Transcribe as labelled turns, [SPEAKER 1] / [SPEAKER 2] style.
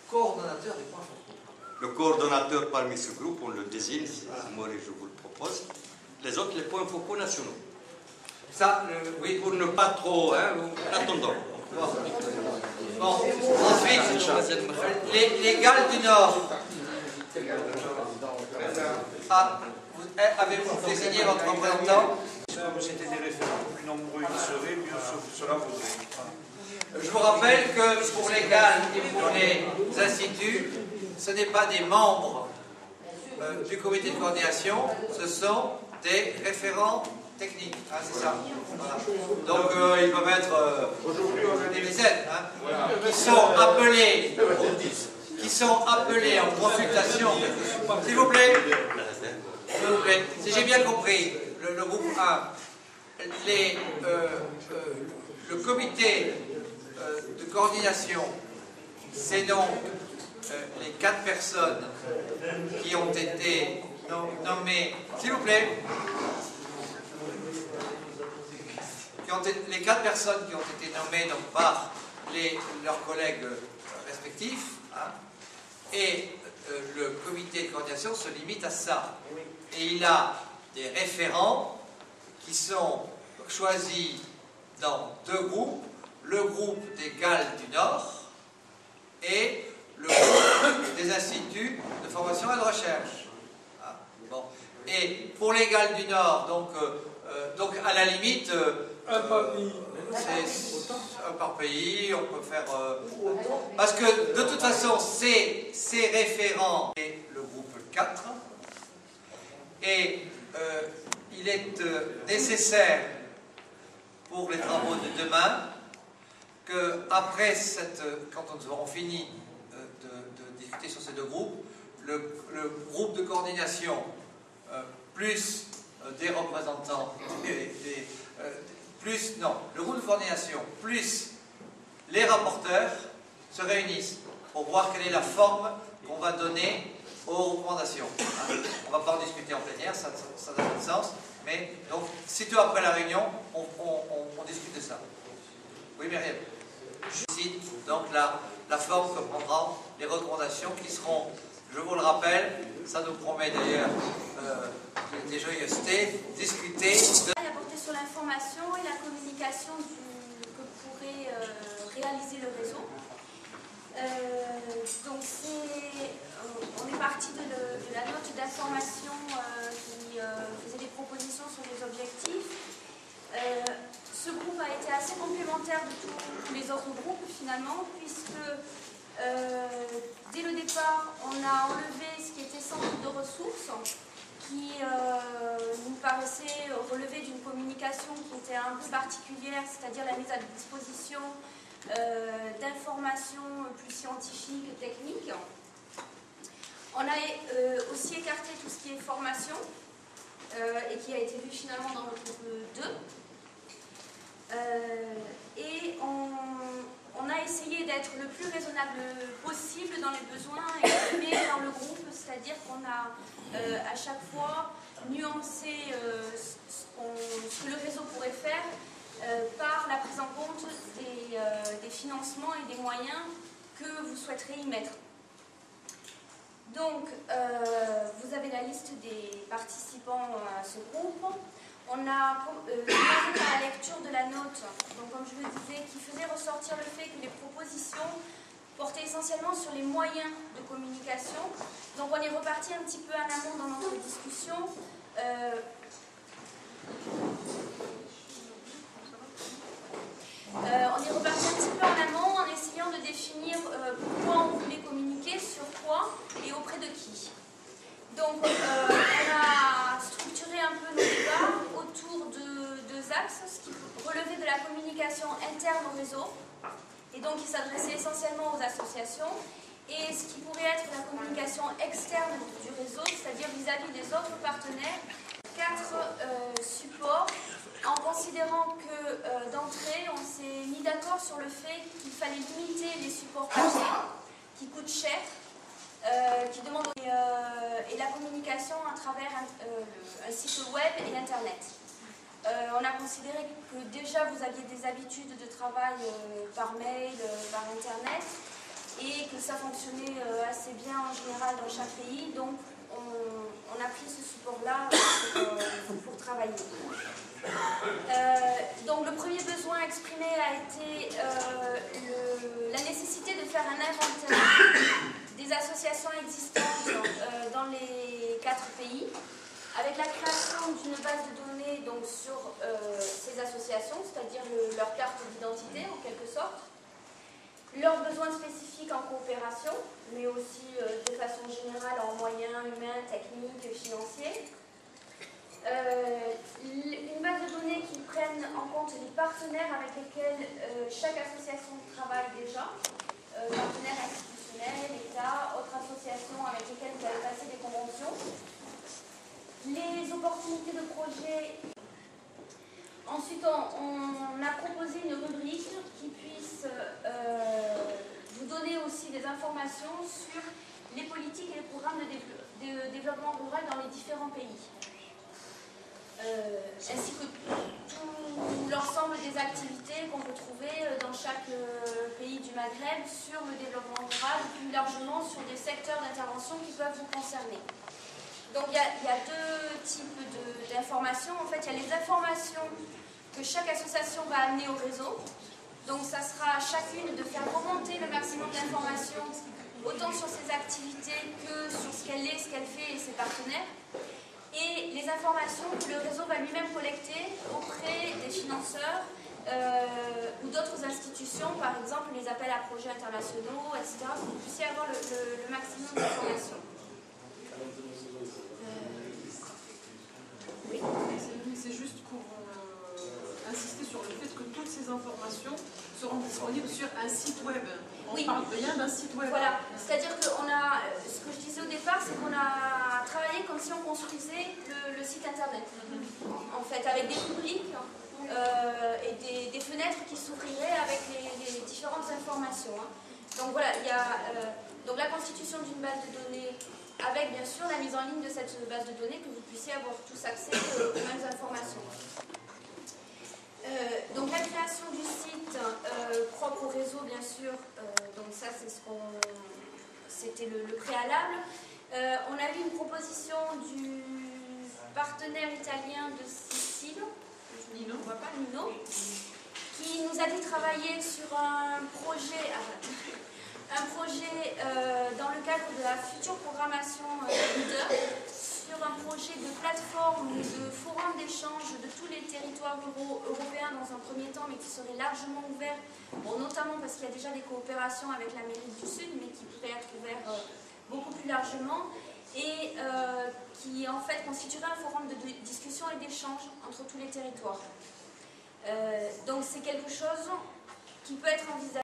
[SPEAKER 1] coordonnateur des points focaux.
[SPEAKER 2] Le coordonnateur parmi ce groupe, on le désigne, moi je vous le propose. Les autres, les points focaux nationaux.
[SPEAKER 1] Ça, oui.
[SPEAKER 2] Pour ne pas trop, hein, attendons.
[SPEAKER 1] Bon, ensuite, les Galles du Nord. Ah, avez-vous désigné votre représentant?
[SPEAKER 3] Comme c'était des référents, plus nombreux ils seraient, mieux cela vaudrait.
[SPEAKER 1] Je vous rappelle que pour les Galles et pour les instituts, ce n'est pas des membres du comité de coordination, ce sont des référents techniques, hein, c'est ça. Voilà. Donc ils peuvent être des mécènes, hein, qui sont appelés en consultation. S'il vous plaît, si j'ai bien compris, le groupe 1, le comité de coordination, c'est donc les 4 personnes qui ont été nommées, s'il vous plaît, les 4 personnes qui ont été nommées donc, par leurs collègues respectifs, hein, et le comité de coordination se limite à ça. Et il a des référents qui sont choisis dans 2 groupes, le groupe des Galles du Nord et le groupe des instituts de formation et de recherche. Ah, bon. Et pour les Galles du Nord, donc à la limite,
[SPEAKER 4] un par pays.
[SPEAKER 1] C'est un par pays, on peut faire... parce que de toute façon, ces référents et le groupe 4, et il est nécessaire pour les travaux de demain que après quand nous aurons fini de discuter sur ces 2 groupes, le groupe de coordination plus des représentants le groupe de coordination plus les rapporteurs se réunissent pour voir quelle est la forme qu'on va donner aux recommandations. Hein. On ne va pas en discuter en plénière, ça n'a pas de sens, mais donc, sitôt après la réunion, on discute de ça. Oui, Myriam. Ici, donc la forme que prendront les recommandations qui seront, je vous le rappelle, ça nous promet d'ailleurs des joyeusetés, discuter de...
[SPEAKER 5] Sur l'information et la communication que pourrait réaliser le réseau. Donc on est parti de la note d'information qui faisait des propositions sur les objectifs. Ce groupe a été assez complémentaire de tous les autres groupes finalement, puisque dès le départ on a enlevé ce qui était centre de ressources, qui nous paraissait relever d'une communication qui était un peu particulière, c'est-à-dire la mise à disposition d'informations plus scientifiques et techniques. On a aussi écarté tout ce qui est formation et qui a été vu finalement dans le groupe 2. Et on a essayé d'être le plus raisonnable possible dans les besoins exprimés dans le groupe, c'est-à-dire qu'on a à chaque fois nuancé ce que le réseau pourrait faire par la prise en compte des financements et des moyens que vous souhaiterez y mettre. Donc, vous avez la liste des participants à ce groupe. On a demandé à la lecture de la note, donc comme je le disais, qui faisait ressortir le fait que les propositions portaient essentiellement sur les moyens de communication. Donc on est reparti un petit peu en amont dans notre discussion. On est reparti un petit peu en amont en essayant de définir pourquoi on voulait communiquer, sur quoi et auprès de qui. Donc on a structuré un peu nos débats autour de 2 axes, ce qui relevait de la communication interne au réseau, et donc qui s'adressait essentiellement aux associations, et ce qui pourrait être la communication externe du réseau, c'est-à-dire vis-à-vis des autres partenaires. 4 supports, en considérant que d'entrée, on s'est mis d'accord sur le fait qu'il fallait limiter les supports papier, qui coûtent cher, qui demandent et la communication à travers un site web et Internet. On a considéré que déjà vous aviez des habitudes de travail par mail, par Internet, et que ça fonctionnait assez bien en général dans chaque pays. Donc on a pris ce support-là pour travailler. Donc le premier besoin exprimé a été la nécessité de faire un inventaire des associations existantes dans les 4 pays, avec la création d'une base de données donc, sur ces associations, c'est-à-dire leur carte d'identité en quelque sorte, leurs besoins spécifiques en coopération, mais aussi de façon générale en moyens humains, techniques, financiers. Une base de données qui prenne en compte les partenaires avec lesquels chaque association travaille déjà, partenaires institutionnels, État, autres associations avec lesquelles vous avez passé des conventions, les opportunités de projet. Ensuite, on a proposé une rubrique qui puisse vous donner aussi des informations sur les politiques et les programmes de développement rural dans les différents pays. Ainsi que tout l'ensemble des activités qu'on peut trouver dans chaque pays du Maghreb sur le développement rural, plus largement sur des secteurs d'intervention qui peuvent vous concerner. Donc il y a 2 types d'informations. En fait, il y a les informations que chaque association va amener au réseau. Donc ça sera à chacune de faire remonter le maximum d'informations, autant sur ses activités que sur ce qu'elle est, ce qu'elle fait et ses partenaires. Et les informations que le réseau va lui-même collecter auprès des financeurs ou d'autres institutions, par exemple les appels à projets internationaux, etc., pour que vous puissiez avoir le maximum d'informations. Oui.
[SPEAKER 4] C'est juste pour insister sur le fait que toutes ces informations seront disponibles sur un site web. On parle bien d'un site web.
[SPEAKER 5] Voilà, c'est-à-dire que ce que je disais au départ, c'est qu'on a travaillé comme si on construisait le site internet, en fait, avec des rubriques et des fenêtres qui s'ouvriraient avec les différentes informations. Donc voilà, il y a donc la constitution d'une base de données avec bien sûr la mise en ligne de cette base de données, que vous puissiez avoir tous accès aux mêmes informations. Donc la création du site propre au réseau, bien sûr, donc ça c'était le préalable. On a eu une proposition du partenaire italien de Sicile, Nino, on voit pas, Nino, qui nous a dit travailler sur un projet dans le cadre de la future programmation Leader, sur un projet de plateforme ou de forum d'échange de tous les territoires ruraux européens dans un premier temps, mais qui serait largement ouvert, bon, notamment parce qu'il y a déjà des coopérations avec l'Amérique du Sud, mais qui pourrait être ouvert beaucoup plus largement, et qui en fait constituerait un forum de discussion et d'échange entre tous les territoires. Donc c'est quelque chose qui peut être envisagé.